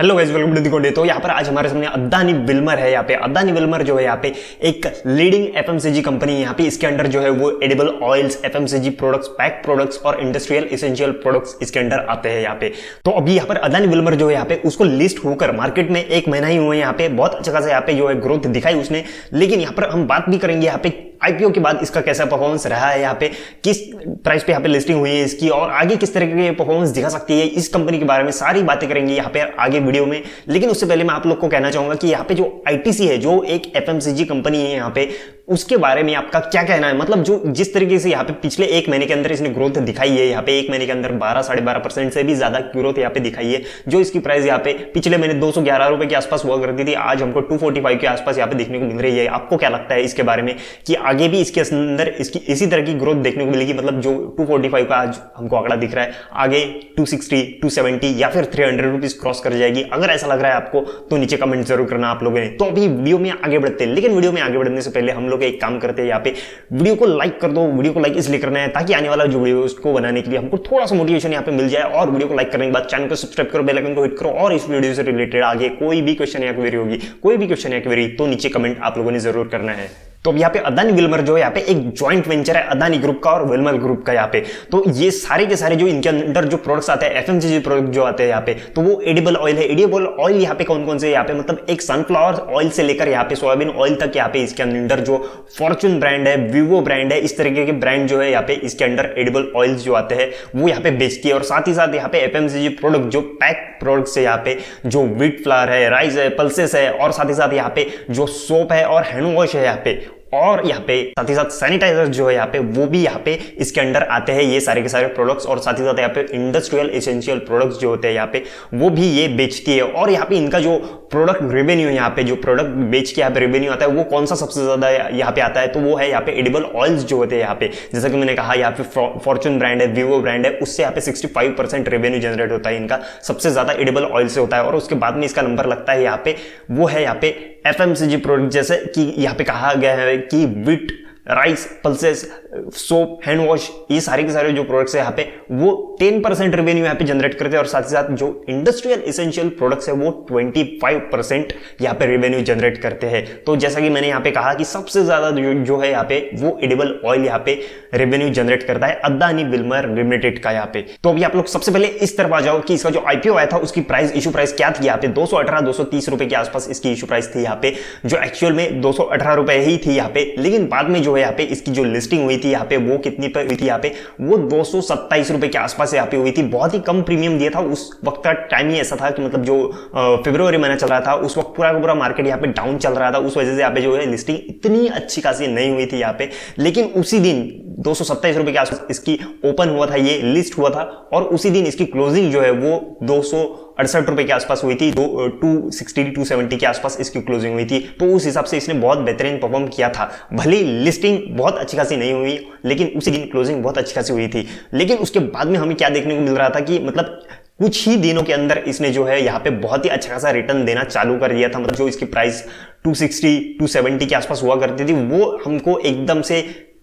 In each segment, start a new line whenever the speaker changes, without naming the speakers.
Hello guys, welcome to the code. तो यहाँ पर आज हमारे सामने अदानी विल्मर है। यहाँ पे अदानी विल्मर जो है यहाँ पे एक लीडिंग एफएमसीजी कंपनी है। यहाँ पे इसके अंडर जो है वो edible oils, FMCG products, pack products और इंडस्ट्रियल एसेंशियल प्रोडक्ट्स इसके अंडर आते हैं यहाँ पे। तो अभी यहाँ पर अदानी विल्मर जो है यहाँ पे उसको लिस्ट होकर मार्केट में 1 महीना ही हुआ है। यहाँ पे बहुत अच्छा खासा यहाँ पे जो है ग्रोथ दिखाई उसने। लेकिन यहाँ पर हम बात भी करेंगे यहाँ पे आईपीओ के बाद इसका कैसा परफॉर्मेंस रहा है, यहाँ पे किस प्राइस पे यहाँ पे लिस्टिंग हुई है इसकी और आगे किस तरह की परफॉर्मेंस दिखा सकती है, इस कंपनी के बारे में सारी बातें करेंगे यहाँ पे आगे वीडियो में। लेकिन उससे पहले मैं आप लोग को कहना चाहूंगा कि यहाँ पे जो आईटीसी है, जो एक एफएमसीजी कंपनी है यहाँ पे, उसके बारे में आपका क्या कहना है। मतलब जो जिस तरीके से यहाँ पे पिछले 1 महीने के अंदर इसने ग्रोथ दिखाई है, यहाँ पे 1 महीने के अंदर 12-12.5% से भी ज्यादा ग्रोथ यहाँ पे दिखाई है। जो इसकी प्राइस यहाँ पे पिछले महीने 211 रुपए के आसपास हुआ करती थी, आज हमको 245 के आसपास यहाँ पे देखने को मिल रही है। आपको क्या लगता है इसके बारे में कि आगे भी इसके अंदर इसकी इसी तरह की ग्रोथ देखने को मिलेगी? मतलब जो 245 का आज हमको आंकड़ा दिख रहा है, आगे 260, 270 या फिर 300 रुपीज क्रॉस कर जाएगी। अगर ऐसा लग रहा है आपको तो नीचे कमेंट जरूर करना आप लोगों ने। तो अभी वीडियो में आगे बढ़ते हैं, लेकिन वीडियो में आगे बढ़ने से पहले हम लोग एक काम करते हैं, यहाँ पे वीडियो को लाइक कर दो। वीडियो को लाइक इसलिए करना है ताकि आने वाला जो वीडियो उसको बनाने के लिए हमको थोड़ा सा मोटिवेशन यहाँ पे मिल जाए। और वीडियो को लाइक करने के बाद चैनल को सब्सक्राइब करो, बेल आइकन को हिट करो। और इस वीडियो से रिलेटेड आगे कोई भी क्वेश्चन या क्वेरी होगी, कोई भी क्वेश्चन या क्वेरी, तो नीचे कमेंट आप लोगों ने जरूर करना है। तो अब यहाँ पे अदानी विल्मर जो है यहाँ पे एक जॉइंट वेंचर है अदानी ग्रुप का और विल्मर ग्रुप का। यहाँ पे तो ये सारे के सारे जो इनके अंदर जो प्रोडक्ट्स आते हैं, एफएमसीजी प्रोडक्ट जो आते हैं यहाँ पे, तो वो एडिबल ऑयल है। एडिबल ऑयल यहाँ पे कौन कौन से यहाँ पे, मतलब एक सनफ्लावर ऑयल से लेकर यहाँ पे सोयाबीन ऑयल तक यहाँ पे इसके अंदर जो फॉर्चून ब्रांड है, विवो ब्रांड है, इस तरीके के ब्रांड जो है यहाँ पे इसके अंदर एडिबल ऑयल्स जो आते हैं वो यहाँ पे बेचती है। और साथ ही साथ यहाँ पे एफएमसीजी प्रोडक्ट जो पैक प्रोडक्ट्स है, यहाँ पे जो व्हीट फ्लावर है, राइस है, पल्सेस है, और साथ ही साथ यहाँ पे जो सोप है और हैंड वॉश है यहाँ पे, और यहाँ पे साथ ही साथ सैनिटाइजर जो है यहाँ पे वो भी यहाँ पे इसके अंडर आते हैं, ये सारे के सारे प्रोडक्ट्स। और साथ ही साथ यहाँ पे इंडस्ट्रियल एसेंशियल प्रोडक्ट्स जो होते हैं यहाँ पे वो भी ये बेचती है। और यहाँ पे इनका जो प्रोडक्ट रेवेन्यू यहाँ पे, जो प्रोडक्ट बेच के यहाँ पे रेवेन्यू आता है, वो कौन सा सबसे ज्यादा यहाँ पे आता है, तो वो है यहाँ पे एडिबल ऑयल्स जो होते हैं यहाँ पे। जैसा कि मैंने कहा, यहाँ पे फॉर्चून ब्रांड है, विवो ब्रांड है, उससे यहाँ पे 65% रेवेन्यू जनरेट होता है इनका, सबसे ज्यादा एडिबल ऑयल से होता है। और उसके बाद में इसका नंबर लगता है यहाँ पे, वो है यहाँ पे एफएमसीजी प्रोडक्ट, जैसे कि यहाँ पे कहा गया है कि wheat, rice, pulses, soap, hand wash, ये सारे के सारे जो प्रोडक्ट्स है यहाँ पे वो 10% रेवेन्यू यहाँ पे जनरेट करते हैं। और साथ ही साथ जो इंडस्ट्रियल एसेंशियल प्रोडक्ट्स है वो 25% यहाँ पे रेवेन्यू जनरेट करते हैं। तो जैसा कि मैंने यहाँ पे कहा कि सबसे ज्यादा जो है यहाँ पे वो एडिबल ऑयल यहाँ पे रेवेन्यू जनरेट करता है अदानी विल्मर लिमिटेड का यहाँ पे। तो अभी आप लोग सबसे पहले इस तरफ आ जाओ कि इसका जो आईपीओ आया था उसकी प्राइस, इशू प्राइस क्या थी यहाँ पे, 218-230 रुपए के आसपास इसकी इशू प्राइस थी यहाँ पे, जो एक्चुअल में 218 रुपए ही थी यहाँ पे। लेकिन बाद में जो है यहाँ पे इसकी जो लिस्टिंग हुई थी यहाँ पे वो कितनी पे हुई थी यहाँ पे, वो 227 रुपए के आसपास यहाँ पे हुई थी। बहुत ही कम प्रीमियम दिया था। उस वक्त का टाइम ही ऐसा था कि मतलब जो फरवरी महीना चल रहा था उस वक्त पूरा का पूरा मार्केट यहाँ पे डाउन चल रहा था। उस वजह से यहाँ पे जो है लिस्टिंग इतनी अच्छी खासी नहीं हुई थी यहाँ पे। लेकिन उसी दिन 227 रुपए के आसपास इसकी ओपन हुआ था, ये लिस्ट हुआ था, और उसी दिन इसकी क्लोजिंग जो है वो 268 रुपए के आसपास हुई थी, 260-270 के आसपास इसकी क्लोजिंग हुई थी। तो उस हिसाब से इसने बहुत बेहतरीन परफॉर्म किया था। भले लिस्टिंग बहुत अच्छी खासी नहीं हुई, लेकिन उसी दिन क्लोजिंग बहुत अच्छी खासी हुई थी। लेकिन उसके बाद में हमें क्या देखने को मिल रहा था कि मतलब कुछ ही दिनों के अंदर इसने जो है यहाँ पे बहुत ही अच्छा खासा रिटर्न देना चालू कर दिया था। मतलब जो इसकी प्राइस 260-270 के आसपास हुआ करती थी वो हमको एकदम से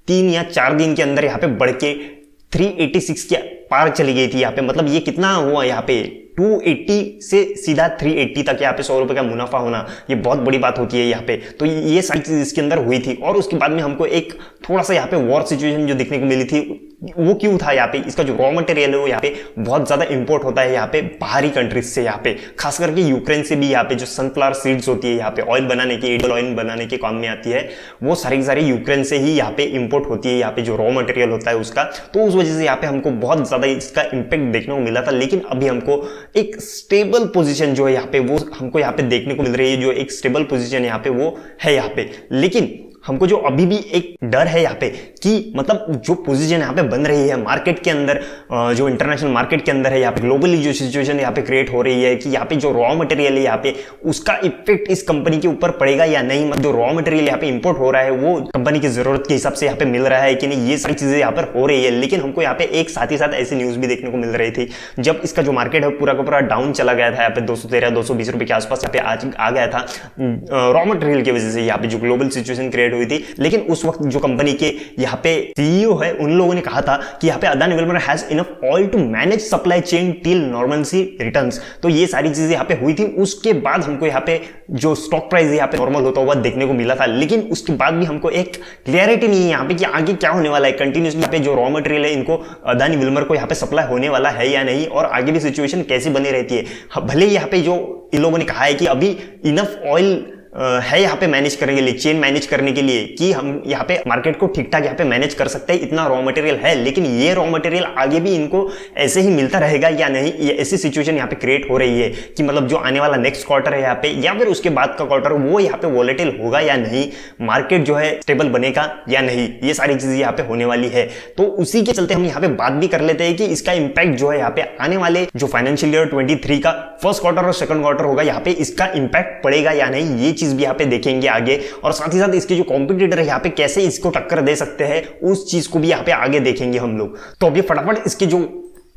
3 या 4 दिन के अंदर यहाँ पे बढ़ के 386 के पार चली गई थी यहाँ पे। मतलब ये कितना हुआ यहाँ पे, 280 से सीधा 380 तक यहाँ पे 100 रुपए का मुनाफा होना, ये बहुत बड़ी बात होती है यहाँ पे। तो ये सारी चीज इसके अंदर हुई थी। और उसके बाद में हमको एक थोड़ा सा यहाँ पे वॉर सिचुएशन जो देखने को मिली थी, वो क्यों था यहाँ पे, इसका जो रॉ मटेरियल है वो यहाँ पे बहुत ज्यादा इंपोर्ट होता है यहाँ पे बाहरी कंट्रीज से, यहाँ पे खास करके यूक्रेन से भी। यहाँ पे जो सनफ्लावर सीड्स होती है यहाँ पे ऑयल बनाने की, एडिबल ऑयल बनाने के काम में आती है, वो सारी सारी यूक्रेन से ही यहाँ पे इंपोर्ट होती है यहाँ पे जो रॉ मटेरियल होता है उसका। तो उस वजह से यहाँ पे हमको बहुत ज्यादा इसका इंपैक्ट देखने को मिला था। लेकिन अभी हमको एक स्टेबल पोजीशन जो है यहाँ पे वो हमको यहाँ पे देखने को मिल रही है, जो एक स्टेबल पोजीशन यहाँ पे वो है यहाँ पे। लेकिन हमको जो अभी भी एक डर है यहाँ पे कि मतलब जो पोजीशन यहाँ पे बन रही है मार्केट के अंदर, जो इंटरनेशनल मार्केट के अंदर है यहाँ पे, ग्लोबली जो सिचुएशन यहाँ पे क्रिएट हो रही है कि यहाँ पे जो रॉ मटेरियल है यहाँ पे उसका इफेक्ट इस कंपनी के ऊपर पड़ेगा या नहीं। मतलब जो रॉ मटेरियल यहाँ पे इंपोर्ट हो रहा है वो कंपनी की जरूरत के हिसाब से यहाँ पे मिल रहा है कि नहीं, ये सारी चीजें यहाँ पर हो रही है। लेकिन हमको यहाँ पे एक साथ ही साथ ऐसी न्यूज भी देखने को मिल रही थी, जब इसका जो मार्केट है पूरा का पूरा डाउन चला गया था यहाँ पे 213-220 रुपए के आसपास यहाँ पे आज आ गया था रॉ मटेरियल की वजह से। यहाँ पे जो ग्लोबल सिचुएशन क्रिएट क्रिएट हुई थी, लेकिन उस वक्त जो कंपनी के यहाँ पे सीईओ है उन लोगों ने कहा था कि यहाँ पे Adani Wilmar has enough oil to manage supply chain till normalcy returns. तो ये सारी चीजें यहाँ पे हुई थी, उसके बाद हमको यहाँ पे जो स्टॉक प्राइस यहाँ पे नॉर्मल होता हुआ देखने को मिला था, लेकिन उसके बाद भी हमको एक क्लियरिटी नहीं है यहाँ पे कि आगे क्या होने वाला है। कंटिन्यूसली यहाँ पे जो रॉ मटेरियल है इनको अदानी विल्मर को यहाँ पे सप्लाई होने वाला है या नहीं, और आगे भी सिचुएशन कैसी बनी रहती है। भले यहाँ पे जो इन लोगों ने कहा है कि अभी इनफ ऑयल है यहाँ पे मैनेज करने के लिए, चेन मैनेज करने के लिए, कि हम यहाँ पे मार्केट को ठीक ठाक यहाँ पे मैनेज कर सकते हैं, इतना रॉ मटेरियल है, लेकिन ये रॉ मटेरियल आगे भी इनको ऐसे ही मिलता रहेगा या नहीं, ये ऐसी सिचुएशन यहाँ पे क्रिएट हो रही है कि मतलब जो आने वाला नेक्स्ट क्वार्टर है यहाँ पे या फिर उसके बाद का क्वार्टर वो यहाँ पे वॉलेटिल होगा या नहीं, मार्केट जो है स्टेबल बनेगा या नहीं, ये सारी चीजें यहाँ पे होने वाली है। तो उसी के चलते हम यहाँ पे बात भी कर लेते हैं कि इसका इंपैक्ट जो है यहाँ पे आने वाले जो फाइनेंशियल ईयर 23 का फर्स्ट क्वार्टर और सेकंड क्वार्टर होगा, यहाँ पे इसका इंपैक्ट पड़ेगा या नहीं, ये चीज भी यहाँ पे देखेंगे आगे। और साथ ही साथ इसके जो कॉम्पिटिटर है यहाँ पे कैसे इसको टक्कर दे सकते हैं, उस चीज को भी यहाँ पे आगे देखेंगे हम लोग। तो अभी फटाफट इसके जो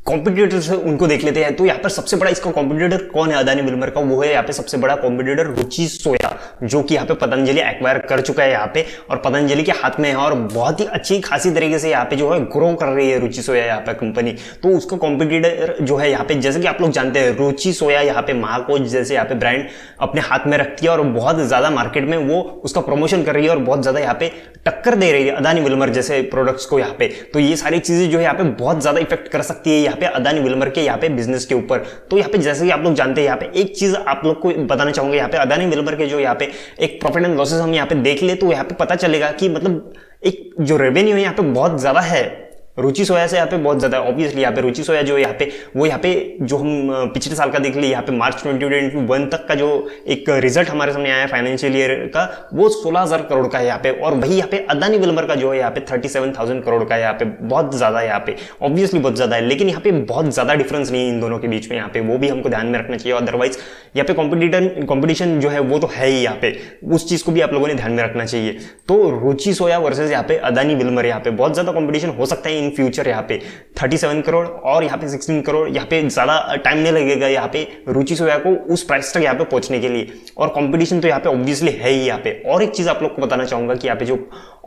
कॉम्पिटिटर्स है उनको देख लेते हैं। तो यहाँ पर सबसे बड़ा इसका कॉम्पिटिटर कौन है अदानी विल्मर का, वो है यहाँ पे सबसे बड़ा कॉम्पिटिटर रुचि सोया, जो कि यहाँ पे पतंजलि एक्वायर कर चुका है यहाँ पे, और पतंजलि के हाथ में है और बहुत ही अच्छी खासी तरीके से यहाँ पे जो है ग्रो कर रही है रुचि सोया यहाँ पे कंपनी। तो उसका कॉम्पिटिटर जो है यहाँ पे, जैसे कि आप लोग जानते हैं, रुचि सोया यहाँ पे महाकोच जैसे यहाँ पे ब्रांड अपने हाथ में रखती है और बहुत ज्यादा मार्केट में वो उसका प्रमोशन कर रही है और बहुत ज्यादा यहाँ पे टक्कर दे रही है अदानी विल्मर जैसे प्रोडक्ट्स को यहाँ पे। तो ये सारी चीजें जो है यहाँ पे बहुत ज्यादा इफेक्ट कर सकती है यहाँ पे अदानी विल्मर के यहाँ पे बिजनेस के ऊपर। तो यहाँ पे जैसे कि आप लोग जानते हैं, यहाँ पे एक चीज आप लोग को बताना चाहूंगा, यहाँ पे अदानी विल्मर के जो यहाँ पे एक प्रॉफिट एंड लॉसेस हम यहाँ पे देख ले तो यहाँ पे पता चलेगा कि मतलब एक जो रेवेन्यू है यहाँ पे बहुत ज्यादा है रुचि सोया से यहाँ पे बहुत ज्यादा। ऑब्वियसली यहाँ पे रुचि सोया जो यहाँ पे वो यहाँ पे जो हम पिछले साल का देख लिए, यहाँ पे मार्च 2021 तक का जो एक रिजल्ट हमारे सामने आया है फाइनेंशियल ईयर का, वो 16,000 करोड़ का है यहाँ पे। और वही यहाँ पे अदानी विल्मर का जो है यहाँ पे 37,000 करोड़ का है यहाँ पे, बहुत ज्यादा है यहाँ पे, ऑब्वियसली बहुत ज्यादा है, लेकिन यहाँ पे बहुत ज्यादा डिफरेंस नहीं है इन दोनों के बीच में यहाँ पे, वो भी हमको ध्यान में रखना चाहिए। अदरवाइज यहाँ पे कॉम्पिटिशन जो है वो तो है ही यहाँ पे, उस चीज को भी आप लोगों ने ध्यान में रखना चाहिए। तो रुचि सोया वर्सेस यहाँ पे अदानी विल्मर, यहाँ पे बहुत ज्यादा कॉम्पिटिशन हो सकता है इन फ्यूचर। यहाँ पे 37 करोड़ और यहाँ पे 16 करोड़, यहाँ पे ज्यादा टाइम नहीं लगेगा यहाँ पे रुचि सोया को उस प्राइस तक यहाँ पे पहुंचने के लिए, और कंपटीशन तो यहाँ पे ऑब्वियसली है ही यहाँ पे। और एक चीज आप लोग को बताना चाहूंगा कि यहाँ पे जो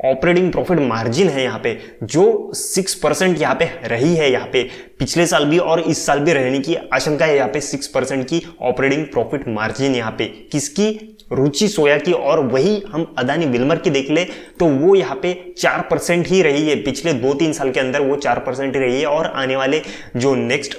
ऑपरेटिंग प्रॉफिट मार्जिन है यहाँ पे जो 6% यहाँ पे रही है, यहाँ पे पिछले साल भी और इस साल भी रहने की आशंका है यहाँ पे 6% की ऑपरेटिंग प्रॉफिट मार्जिन यहाँ पे किसकी, रुचि सोया की। और वही हम अदानी विल्मर की देख ले तो वो यहाँ पे 4% ही रही है, पिछले 2-3 साल के अंदर वो 4% ही रही है। और आने वाले जो नेक्स्ट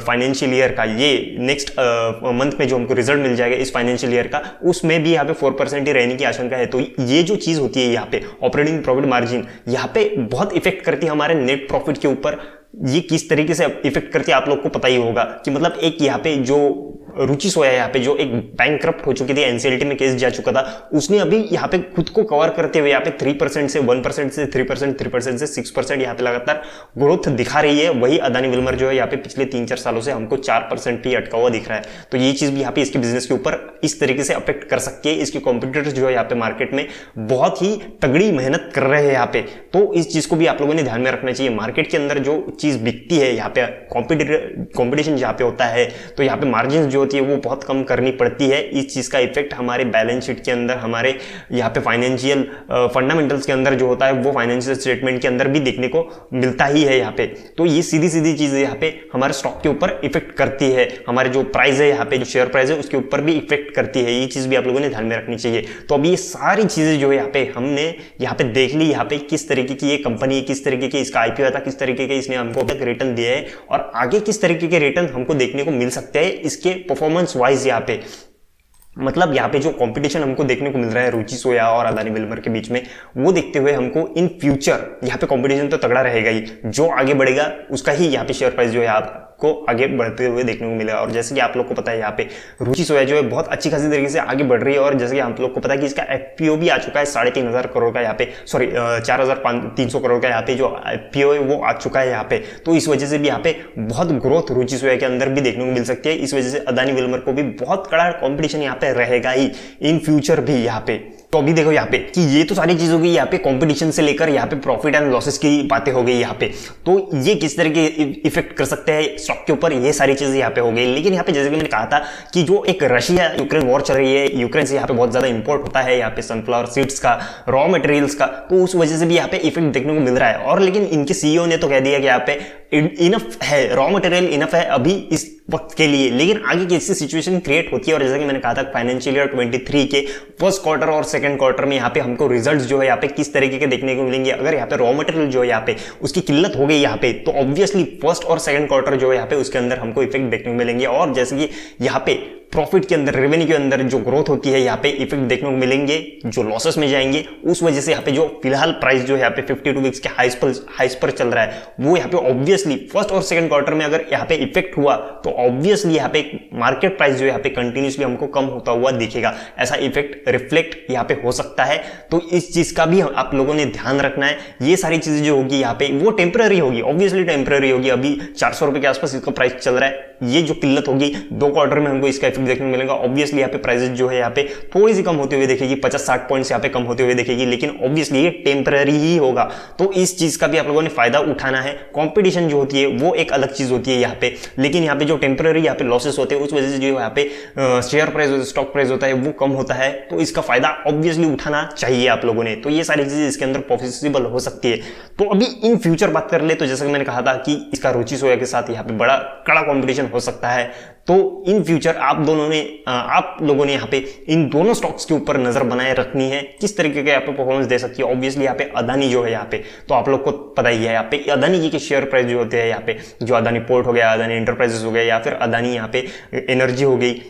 फाइनेंशियल ईयर का, ये नेक्स्ट मंथ में जो हमको रिजल्ट मिल जाएगा इस फाइनेंशियल ईयर का, उसमें भी यहाँ पे 4% ही रहने की आशंका है। तो ये जो चीज होती है यहाँ पे ऑपरेटिंग प्रॉफिट मार्जिन, यहाँ पे बहुत इफेक्ट करती है हमारे नेट प्रॉफिट के ऊपर। ये किस तरीके से इफेक्ट करती है आप लोग को पता ही होगा कि मतलब एक यहाँ पे जो रुचि सोया यहाँ पे जो एक बैंकक्रप्ट हो चुकी थी, एनसीएलटी में केस जा चुका था, उसने अभी यहाँ पे खुद को कवर करते हुए यहाँ पे 3% से 1% से 3%, 3% से 6% यहाँ पे लगातार ग्रोथ दिखा रही है। वही अदानी विल्मर जो है यहाँ पे पिछले 3-4 सालों से हमको 4% ही अटका हुआ दिख रहा है। तो ये चीज भी यहाँ पे इसके बिजनेस के ऊपर इस तरीके से अफेक्ट कर सकती है। इसके कॉम्पिटिटर्स जो है यहाँ पे मार्केट में बहुत ही तगड़ी मेहनत कर रहे हैं यहाँ पे, तो इस चीज को भी आप लोगों ने ध्यान में रखना चाहिए। मार्केट के अंदर जो चीज बिकती है यहाँ पे कॉम्पिटिशन जहाँ पे होता है, तो यहाँ पे मार्जिन जो होती है वो बहुत कम करनी पड़ती है। इस चीज का इफेक्ट हमारे बैलेंस शीट के अंदर, हमारे यहाँ पे फाइनेंशियल फंडामेंटल्स के अंदर जो होता है वो फाइनेंशियल स्टेटमेंट के अंदर भी देखने को मिलता ही है यहाँ पे। तो ये सीधी सीधी चीजें यहाँ पे हमारे स्टॉक के ऊपर इफेक्ट करती है, हमारे जो प्राइस है यहाँ पे जो शेयर प्राइस है उसके ऊपर भी इफेक्ट करती है। ये चीज भी आप लोगों ने ध्यान में रखनी चाहिए। तो अब ये सारी चीजें जो है यहाँ पे हमने यहाँ पे देख ली, यहाँ पे किस तरीके की ये कंपनी है, किस तरीके की इसका आईपीओ था, किस तरीके के इसने हमको रिटर्न दिया है और आगे किस तरीके के रिटर्न हमको देखने को मिल सकते हैं इसके परफॉर्मेंस वाइज। यहाँ पे मतलब यहाँ पे जो कंपटीशन हमको देखने को मिल रहा है रुचि सोया और अदानी विल्मर के बीच में, वो देखते हुए हमको इन फ्यूचर यहाँ पे कंपटीशन तो तगड़ा रहेगा ही, जो आगे बढ़ेगा उसका ही यहाँ पे शेयर प्राइस जो है आपको आगे बढ़ते हुए देखने को मिलेगा। और जैसे कि आप लोग को पता है यहाँ पे रुचि सोया जो है बहुत अच्छी खासी तरीके से आगे बढ़ रही है। और जैसे कि आप लोग को पता है कि इसका एफपीओ भी आ चुका है 3,500 करोड़ का यहाँ पे, सॉरी 4,300 करोड़ का यहाँ पे जो एफपीओ है वो आ चुका है यहाँ पे। तो इस वजह से भी यहाँ पे बहुत ग्रोथ रुचि सोया के अंदर भी देखने को मिल सकती है। इस वजह से अदानी विल्मर को भी बहुत कड़ा कॉम्पिटिशन यहाँ पे रहेगा ही इन फ्यूचर भी यहाँ पे। तो अभी देखो यहाँ पे कि ये तो सारी चीज हो गई यहाँ पे कंपटीशन से लेकर यहाँ पे प्रॉफिट एंड लॉसेस की बातें हो गई यहाँ पे, तो ये किस तरह के इफेक्ट कर सकते हैं स्टॉक के ऊपर, ये सारी चीजें यहाँ पे हो गई। लेकिन यहाँ पे जैसे कि मैंने कहा था कि जो एक रशिया यूक्रेन वॉर चल रही है, यूक्रेन से यहाँ पे बहुत ज्यादा इंपोर्ट होता है यहाँ पे सनफ्लावर सीड्स का, रॉ मटेरियल्स का, तो उस वजह से भी यहाँ पे इफेक्ट देखने को मिल रहा है। और लेकिन इनके सीईओ ने तो कह दिया कि यहाँ पे इनफ है, रॉ मटेरियल इनफ है अभी इस वक्त के लिए, लेकिन आगे कैसी सिचुएशन क्रिएट होती है। और जैसा कि मैंने कहा था फाइनेंशियल ईयर 23 के फर्स्ट क्वार्टर और सेकंड क्वार्टर में यहाँ पे हमको रिजल्ट्स जो है यहाँ पे किस तरीके के देखने को मिलेंगे। अगर यहाँ पे रॉ मटेरियल जो है यहाँ पे उसकी किल्लत हो गई यहाँ पे, तो ऑब्वियसली फर्स्ट और सेकंड क्वार्टर जो है यहाँ पे उसके अंदर हमको इफेक्ट देखने को मिलेंगे। और जैसे कि यहाँ पे प्रॉफिट के अंदर, रेवेन्यू के अंदर जो ग्रोथ होती है यहाँ पे इफेक्ट देखने को मिलेंगे, जो लॉसेस में जाएंगे उस वजह से यहाँ पे जो फिलहाल प्राइस जो है यहाँ पे 52 वीक्स के हाइस पर चल रहा है, वो यहाँ पे ऑब्वियसली फर्स्ट और सेकंड क्वार्टर में अगर यहाँ पे इफेक्ट हुआ तो ऑब्वियसली यहाँ पे मार्केट प्राइस जो है यहाँ पे कंटिन्यूसली हमको कम होता हुआ दिखेगा। ऐसा इफेक्ट रिफ्लेक्ट यहाँ पे हो सकता है, तो इस चीज का भी आप लोगों ने ध्यान रखना है। ये सारी चीजें जो होगी यहाँ पे वो टेम्पररी होगी, ऑब्वियसली टेम्पररी होगी। अभी 400 रुपए के आसपास इसका प्राइस चल रहा है, ये जो किल्लत होगी 2 क्वार्टर में हमको इसका इफेक्ट देखने को मिलेगा। ऑब्वियसली यहाँ पे प्राइसेस जो है यहाँ पे थोड़ी सी कम होते हुए देखेगी, 50-60 पॉइंट्स यहाँ पे कम होते हुए देखेगी, लेकिन ऑब्वियसली ये टेम्पररी ही होगा। तो इस चीज का भी आप लोगों ने फायदा उठाना है। कंपटीशन जो होती है वो एक अलग चीज होती है यहाँ पे, लेकिन यहाँ पे जो टेम्पररी यहाँ पे लॉसेस होते हैं उस वजह से जो यहाँ पे शेयर प्राइस, स्टॉक प्राइस होता है वो कम होता है, तो इसका फायदा ऑब्वियसली उठाना चाहिए आप लोगों ने। तो ये सारी चीजें इसके अंदर पॉसिबल हो सकती है। तो अभी इन फ्यूचर बात कर ले तो जैसा कि मैंने कहा था कि इसका रुचि सोया के साथ यहाँ पे बड़ा कड़ा कॉम्पिटिशन हो सकता है। तो इन फ्यूचर आप लोगों ने यहाँ पे इन दोनों स्टॉक्स के ऊपर नजर बनाए रखनी है, किस तरीके के यहाँ पे परफॉर्मेंस दे सकती है। ऑब्वियसली यहाँ पे अदानी जो है यहाँ पे, तो आप लोग को पता ही है यहाँ पे अदानी जी के शेयर प्राइस जो होते हैं यहाँ पे, जो अदानी पोर्ट हो गया, अदानी एंटरप्राइजेस हो गया, या फिर अदानी यहाँ पे एनर्जी हो गई,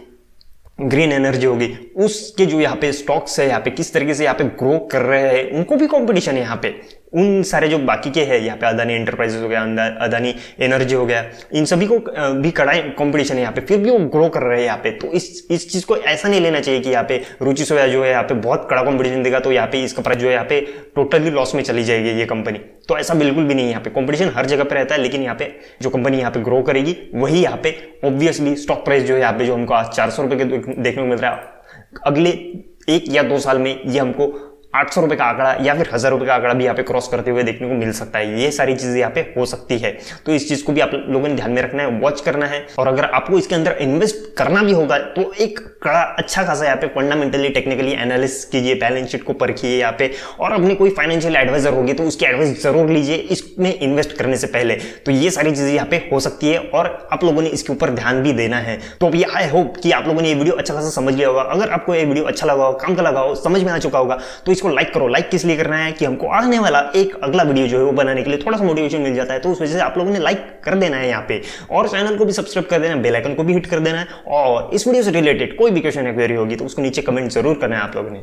ग्रीन एनर्जी होगी, उसके जो यहाँ पे स्टॉक्स है यहाँ पे किस तरीके से यहाँ पे ग्रो कर रहे हैं, उनको भी कंपटीशन है यहाँ पे। उन सारे जो बाकी के हैं यहाँ पे अदानी एंटरप्राइजेस हो गया, अदानी एनर्जी हो गया, इन सभी को भी कड़ा कंपटीशन है यहाँ पे, फिर भी वो ग्रो कर रहे हैं यहाँ पे। तो इस चीज को ऐसा नहीं लेना चाहिए कि यहाँ पे रुचि सोया जो है यहाँ पे बहुत कड़ा कंपटीशन देगा तो यहाँ पे इसका प्राइस जो है यहाँ पे टोटली लॉस में चली जाएगी ये कंपनी। तो ऐसा बिल्कुल भी नहीं है। यहाँ पे कंपटीशन हर जगह पे रहता है, लेकिन यहाँ पे जो कंपनी यहाँ पे ग्रो करेगी वही यहाँ पे ऑब्वियसली स्टॉक प्राइस जो है यहाँ पे जो हमको आज 400 रुपए के देखने को मिल रहा है, अगले 1 या 2 साल में ये हमको 800 रुपए का आंकड़ा या फिर 1000 रुपए का आंकड़ा भी यहाँ पे क्रॉस करते हुए देखने को मिल सकता है। ये सारी चीजें यहाँ पे हो सकती है, तो इस चीज को भी आप लोगों ने ध्यान में रखना है, वॉच करना है। और अगर आपको इसके अंदर इन्वेस्ट करना भी होगा तो एक कड़ा अच्छा खासा यहाँ पे फंडामेंटली टेक्निकली एनालिसिस कीजिए, बैलेंस शीट को परखिए यहाँ पे, और अपने कोई फाइनेंशियल एडवाइजर होगी तो उसकी एडवाइस जरूर लीजिए इसमें इन्वेस्ट करने से पहले। तो ये सारी चीजें यहाँ पे हो सकती है और आप लोगों ने इसके ऊपर ध्यान भी देना है। तो अभी आई होप कि आप लोगों ने ये वीडियो अच्छा खासा समझ लिया होगा। अगर आपको ये वीडियो अच्छा लगा हो, काम का लगा हो, समझ में आ चुका होगा, तो इसको लाइक करो। लाइक इसलिए करना है कि हमको आने वाला एक अगला वीडियो जो है वो बनाने के लिए थोड़ा सा मोटिवेशन मिल जाता है, तो उस वजह से आप लोगों ने लाइक कर देना है यहाँ पे, और चैनल को भी सब्सक्राइब कर देना है, बेल आइकन को भी हिट कर देना है। और इस वीडियो से रिलेटेड कोई भी क्वेश्चन या क्वेरी होगी तो उसको नीचे कमेंट जरूर करना है आप लोगों ने।